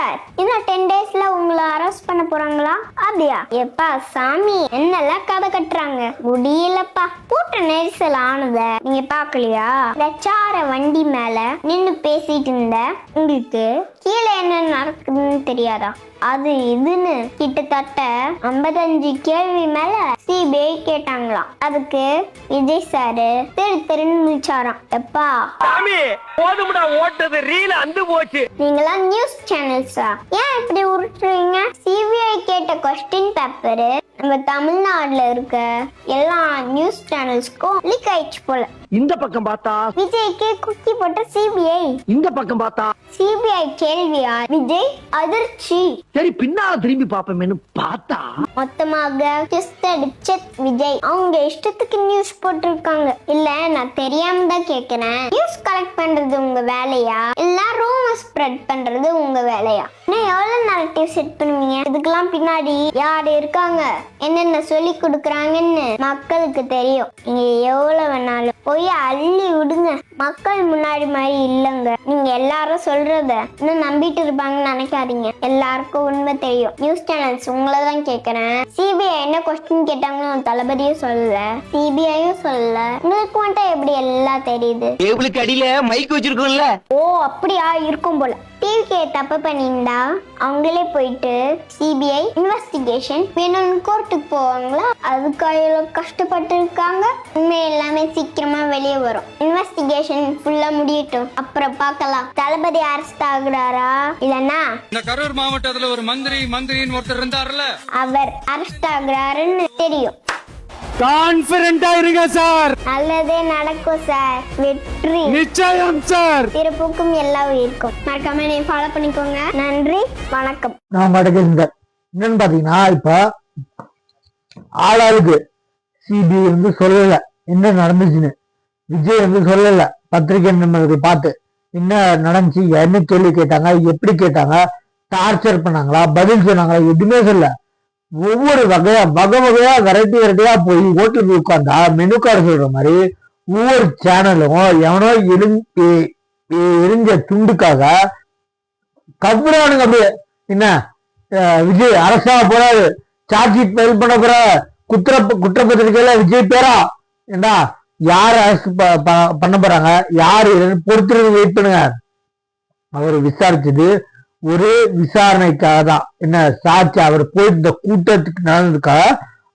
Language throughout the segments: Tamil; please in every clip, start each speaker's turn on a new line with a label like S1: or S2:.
S1: சார் இன்னும் 10 daysல உங்களை அரெஸ்ட் பண்ண போறாங்களா? அப்படியா? எப்பா சாமி என்னெல்லாம் கதை கட்டுறாங்க, முடியலப்பா. கூட்ட நெரிசல் ஆனத நீங்க பாக்கலையா? பிரச்சார வண்டி மேல நின்னு பேசிட்டு இருந்த உங்களுக்கு கீழே என்ன நடக்குதுன்னு தெரியாதா? அது இதுன்னு கிட்டத்தட்ட 55 கேள்வி மேல சிபிஐ கேட்டாங்களாம். அதுக்கு விஜய் சாரு திருன்னு முடிச்சாராம். எப்பா
S2: ஓட்டது ரீல் அந்து போச்சு.
S1: நீங்களாம் நியூஸ் சேனல்ஸா? ஏன் இப்படி உருட்டுறீங்க? சிபிஐ கேட்ட கொஸ்டின் பேப்பர் நம்ம தமிழ்நாடுல இருக்க எல்லா நியூஸ் சேனல்ஸ்க்கும் லீக் ஆயிடுச்சு போல.
S2: இந்த பக்கம் பார்த்தா
S1: விஜய்க்கு குக்கி போட்ட சிபிஐ,
S2: இந்த பக்கம் பார்த்தா
S1: சிபிஐ கேள்வியா விஜய் அதிர்ச்சி.
S2: சரி பின்னால திரும்பி பாப்போமேனு பார்த்தா
S1: மொத்தமாக விஜய் அவங்க இஷ்டத்துக்கு நியூஸ் போட்டிருக்காங்க. இல்ல நான் தெரியாம தான் கேக்குறேன், நியூஸ் கலெக்ட் பண்றது உங்க வேலையா இல்ல ரூமர் ஸ்ப்ரெட் பண்றது உங்க வேலையா? எவ்வளவு நரேட்டிவ் செட் பண்ணுவீங்க? இதுக்கெல்லாம் பின்னாடி யார் இருக்காங்க, என்னென்ன சொல்லி கொடுக்கறாங்கன்னு மக்களுக்கு தெரியும். நீங்க எவ்வளவு வேணாலும் போய் அள்ளி விடுங்க, மக்கள் முன்னாடி மாதிரி இல்லங்க. நீங்க எல்லாரும் சொல்றத இன்னும் நம்பிட்டு இருப்பாங்கன்னு நினைக்காதீங்க. எல்லாருக்கும் உண்மை தெரியும். நியூஸ் சேனல்ஸ் உங்களை தான் கேக்குறேன். சிபிஐ என்ன கொஸ்டின் கேட்டாங்கன்னு தளபதியும் சொல்லல, சிபிஐயும் சொல்லல, உங்களுக்கு மட்டும் எப்படி எல்லாம் தெரியுது?
S2: டேபிளுக்கு அடியில மைக் வச்சிருக்கோம்ல.
S1: ஓ அப்படியா இருக்கும் போல. டிவிக்கு தப்பு பண்ணியிருந்தா அவங்களே போயிட்டு சிபிஐ இன்வெஸ்டிகேஷன் வேணும்னு கோர்ட்டுக்கு போவாங்களா? அதுக்காக கஷ்டப்பட்டு இருக்காங்க. உண்மை எல்லாமே சீக்கிரமா வெளியே வரும். இன்வெஸ்டிகேஷன் ஃபுல்லா முடியட்டும், அப்புறம் பார்க்கலாம். தளபதி அரெஸ்ட் ஆகுறாரா இல்லனா
S3: இந்த கரூர் மாவட்டத்துல ஒரு மந்திரின்னு ஒருத்தர் இருந்தாருல,
S1: அவர் அரெஸ்ட் ஆகுறாருன்னு தெரியும்.
S3: கான்ஃபிடென்ட்டா இருங்க சார்,
S1: நல்லதே நடக்கும் சார். வெற்றி
S3: நிச்சயம் சார்.
S1: பிறப்புக்கும் எல்லாம் இருக்கும். மறக்காம நீ ஃபாலோ பண்ணிக்கோங்க. நன்றி, வணக்கம்.
S4: நான் மடக்கிருந்தேன். என்னன்னு பாத்தீங்கன்னா, இப்ப ஆளாளுக்கு சிபிஐ வந்து சொல்லல என்ன நடந்துச்சுன்னு, விஜய் வந்து சொல்லல பத்திரிகை நண்பர்கள் பார்த்து என்ன நடந்துச்சு, என்ன கேள்வி கேட்டாங்க, எப்படி கேட்டாங்க, டார்ச்சர் பண்ணாங்களா, பதில் சொன்னாங்களா, எதுவுமே சொல்ல. ஒவ்வொரு வகையா வெரைட்டியா போய் ஹோட்டலுக்கு உட்கார்ந்தா மெனு கார்டு சொல்ற மாதிரி ஒவ்வொரு சேனலும் எவனோ எரிஞ்ச துண்டுக்காக கப்புறானுங்க. அப்படியே என்ன விஜய் அரசா போறாரு, சார்ஜ் ஷீட் ஃபைல் பண்ண போற, குற்றப்பத்திரிகையில விஜய் பேரா ஏண்டா யார் அரசு பண்ண போறாங்க, யாரு பொறுத்திருந்து வெயிட் பண்ணுங்க. அவர் விசாரிச்சது ஒரே விசாரணைக்காக தான். என்ன சாட்சி அவர் போய் இந்த கூட்டத்துக்கு நடந்ததுக்காக,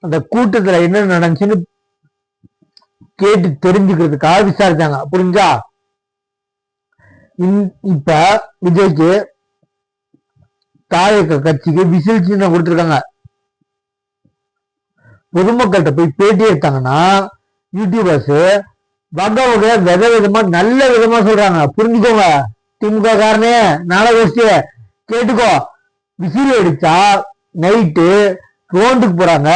S4: அந்த கூட்டத்துல என்ன நடந்துச்சுன்னு கேட்டு தெரிஞ்சுக்கிறதுக்காக விசாரிச்சாங்க. புரிஞ்சா? இப்ப விஜய்க்கு தாயக கட்சிக்கு விசில் சின்னம் கொடுத்துருக்காங்க. பொதுமக்கள்கிட்ட போய் பேட்டி எடுத்தாங்கன்னா யூடியூபர்ஸ் வகையா விதமா நல்ல விதமா சொல்றாங்க. புரிஞ்சுக்கோங்க திமுக காரனே, நாளை கேட்டுக்கோ. விசில் அடிச்சா நைட்டு ரோண்டுக்கு போறாங்க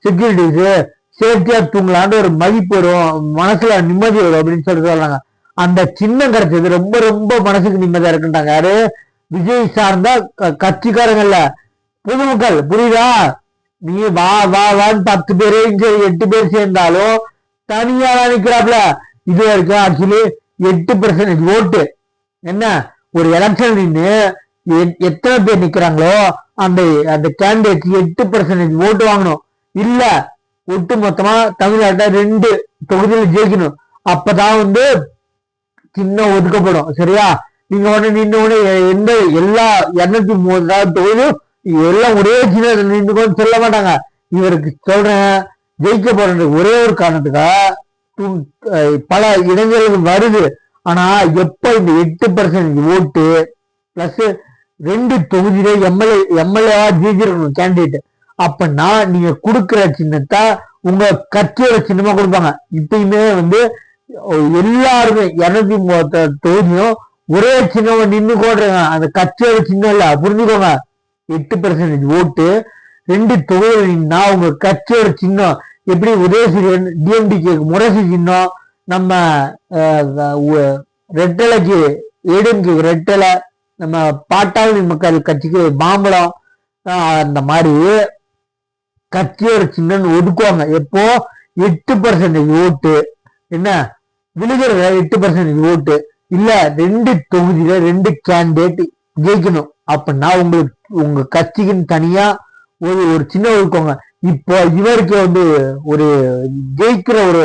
S4: செக்யூரிட்டிஸ், சேஃப்டியா தூங்கலான்னு ஒரு மதிப்பு வரும், மனசுல நிம்மதி வரும் அப்படின்னு சொல்லிட்டு சொல்றாங்க. அந்த சின்னம் கிடைச்சது ரொம்ப ரொம்ப மனசுக்கு நிம்மதியா இருக்குன்றாங்க. யாரு? விஜய் சார்ந்த கட்சிக்காரங்கல்ல, பொதுமக்கள். புரியுதா? நீ வான்னு 10 பேரு 8 பேர் சேர்ந்தாலும் தனியா நிக்கிறாப்ல. இது வரைக்கும் ஆக்சுவலி 8% ஓட்டு. என்ன ஒரு எலெக்ஷன் நின்று எத்தனை பேர் நிக்கிறாங்களோ அந்த கேண்டிடேட் 8% ஓட்டு வாங்கணும். இல்ல ஒட்டு மொத்தமா தமிழ்நாட்டை 2 தொகுதியில் ஜெயிக்கணும். அப்பதான் வந்து சின்னம் ஒதுக்கப்படும். சரியா? நீங்க நின்று எந்த எல்லா 230 தொகுதியும் எல்லாம் ஒரே சின்ன நின்று சொல்ல மாட்டாங்க. இவருக்கு சொல்றேன், ஜெயிக்க போற ஒரே ஒரு காரணத்துக்காக பல இளைஞர்கள் வருது. ஆனா எப்ப இந்த 8% ஓட்டு பிளஸ் 2 தொகுதியில எம்எல்ஏவா ஜெயிச்சிருக்கணும் கேண்டிடேட், அப்படின்னா நீங்க கொடுக்கிற சின்னத்தை உங்க கட்சியோட சின்னமா கொடுப்பாங்க. இப்பயுமே வந்து எல்லாருமே 230 தொகுதியும் ஒரே சின்னம் நின்று கோடுறாங்க. அந்த கட்சியோட சின்னம் இல்ல, புரிஞ்சுக்கோங்க. 8% ஓட்டு 2 தொகுதியில் நின்னா உங்க கட்சியோட சின்னம். எப்படி உதயசூரியன் டிஎம்டிக்கு முரசு சின்னம், நம்ம ரெட்டலைக்கு ஏடிஎம்கே ரெட்டலை, நம்ம பாட்டாளி மக்கள் கட்சிக்கு மாம்பழம், அந்த மாதிரி கட்சியோட சின்னம் ஒதுக்குவாங்க. எப்போ 8% ஓட்டு என்ன விழுகிற 8% ஓட்டு இல்ல 2 தொகுதியில 2 கேண்டிடேட் ஜெயிக்கணும் அப்படின்னா உங்களுக்கு உங்க கட்சிக்குன்னு தனியா ஒரு சின்ன ஒதுக்கோங்க. இப்போ இவருக்கு வந்து ஒரு ஜெயிக்கிற ஒரு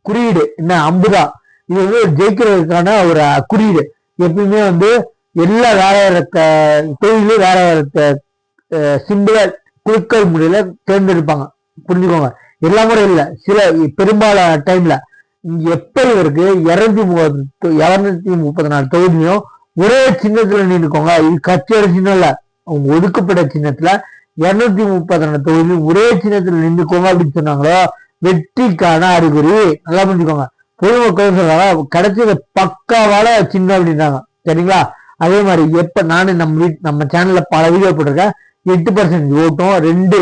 S4: குறியீடு என்ன அம்புதான். இது வந்து ஜெயிக்கிறதுக்கான ஒரு குறியீடு. எப்பயுமே வந்து எல்லா வேற தொழிலும் வேற சிம்பிளா குழுக்கள் முறையில தேர்ந்தெடுப்பாங்க. புரிஞ்சுக்கோங்க. எல்லா முறையும் இல்ல, சில பெரும்பாலான டைம்ல. எப்ப இவருக்கு 234 தொகுதியும் ஒரே சின்னத்துல நின்றுக்கோங்க. இது கட்சியோட சின்னம் இல்ல, அவங்க ஒதுக்கப்பட்ட சின்னத்துல 234 தொகுதியும் ஒரே சின்னத்துல நின்றுக்கோங்க அப்படின்னு சொன்னாங்களோ வெற்றிக்கான அறிகுறி. நல்லா புரிஞ்சுக்கோங்க. பொதுமக்கள் சொல்றாங்க கிடைச்சது பக்காவால சின்னம் அப்படின்றாங்க. சரிங்களா? அதே மாதிரி எப்ப நானு நம்ம சேனல்ல பல வீடியோ போட்டிருக்கேன். 8% ஓட்டும் 2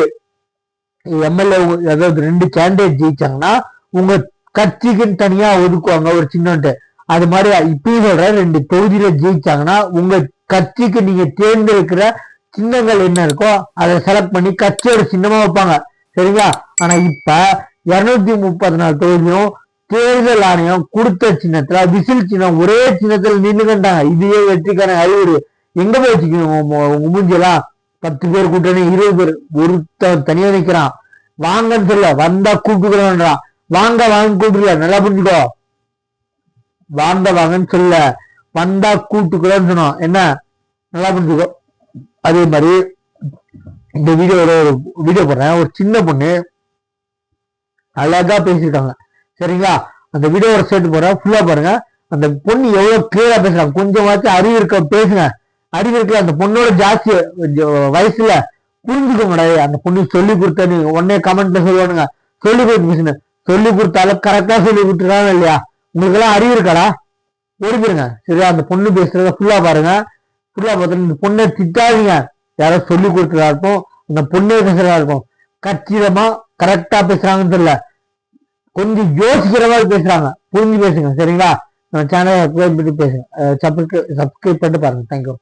S4: எம்எல்ஏ, அதாவது 2 கேண்டிடேட் ஜெயிச்சாங்கன்னா உங்க கட்சிக்குன்னு தனியா ஒதுக்குவாங்க ஒரு சின்னம்ட்டு. அது மாதிரி இப்பயும் சொல்ற 2 தொகுதியில ஜெயிச்சாங்கன்னா உங்க கட்சிக்கு நீங்க தேர்ந்தெடுக்கிற சின்னங்கள் என்ன இருக்கோ அதை செலக்ட் பண்ணி கட்சியோட சின்னமா வைப்பாங்க. சரிங்களா? ஆனா இப்ப 234 தொகுதியும் தேர்தல் ஆணையம் கொடுத்த சின்னத்துல விசில் சின்னம் ஒரே சின்னத்துல நின்றுகிட்டாங்க. இதுவே வெற்றிக்கான அறிகுறி. எங்க போய் வச்சுக்கணும் உங்க மூஞ்செல்லாம்? 10 பேர் கூட்டணி 20 பேர் ஒருத்தர் தனியா நிக்கிறான். வாங்கன்னு சொல்ல, வந்தா கூப்பிட்டுக்கிறான்றான். வாங்க கூப்பிட்டுல. நல்லா புரிஞ்சுக்கோ. வாங்கன்னு சொல்ல, வந்தா கூப்பிட்டுக்கிறோன்னு சொன்னோம். என்ன? நல்லா புரிஞ்சுக்கோ. அதே மாதிரி இந்த ஒரு வீடியோ போடுறேன். ஒரு சின்ன பொண்ணு அழகா பேசியிருக்காங்க. சரிங்களா? அந்த வீடியோட சேர்த்து போறேன், ஃபுல்லா பாருங்க. அந்த பொண்ணு எவ்வளவு கிளியரா பேசுறாங்க. கொஞ்சமாச்சும் அறிவு இருக்க பேசுங்க. அறிவு இருக்குல்ல, அந்த பொண்ணோட ஜாஸ்தி வயசுல புரிஞ்சுக்கோங்கடா. அந்த பொண்ணு சொல்லி கொடுத்த நீ உடனே கமெண்ட்ல சொல்லுவானுங்க சொல்லி கொடுத்து பேசுங்க. சொல்லி கொடுத்தாலும் கரெக்டா சொல்லி கொடுத்துருக்காங்க இல்லையா? உங்களுக்கு எல்லாம் அறிவு இருக்காடா? ஓடிப்பிடுங்க. சரியா? அந்த பொண்ணு பேசுறத ஃபுல்லா பாருங்க. ஃபுல்லா பார்த்து இந்த பொண்ணை திட்டாதீங்க. யாரோ சொல்லி கொடுத்ததா இருக்கும், அந்த பொண்ணே பேசுறதா இருக்கும். கச்சிதமா கரெக்டா பேசுறாங்கன்னு தெரியல, கொஞ்சம் யோசிக்கிற மாதிரி பேசுறாங்க. புரிஞ்சு பேசுங்க. சரிங்களா? நம்ம சேனலை சப்ஸ்கிரைப் பண்ணிட்டு பாருங்க. தேங்க்யூ.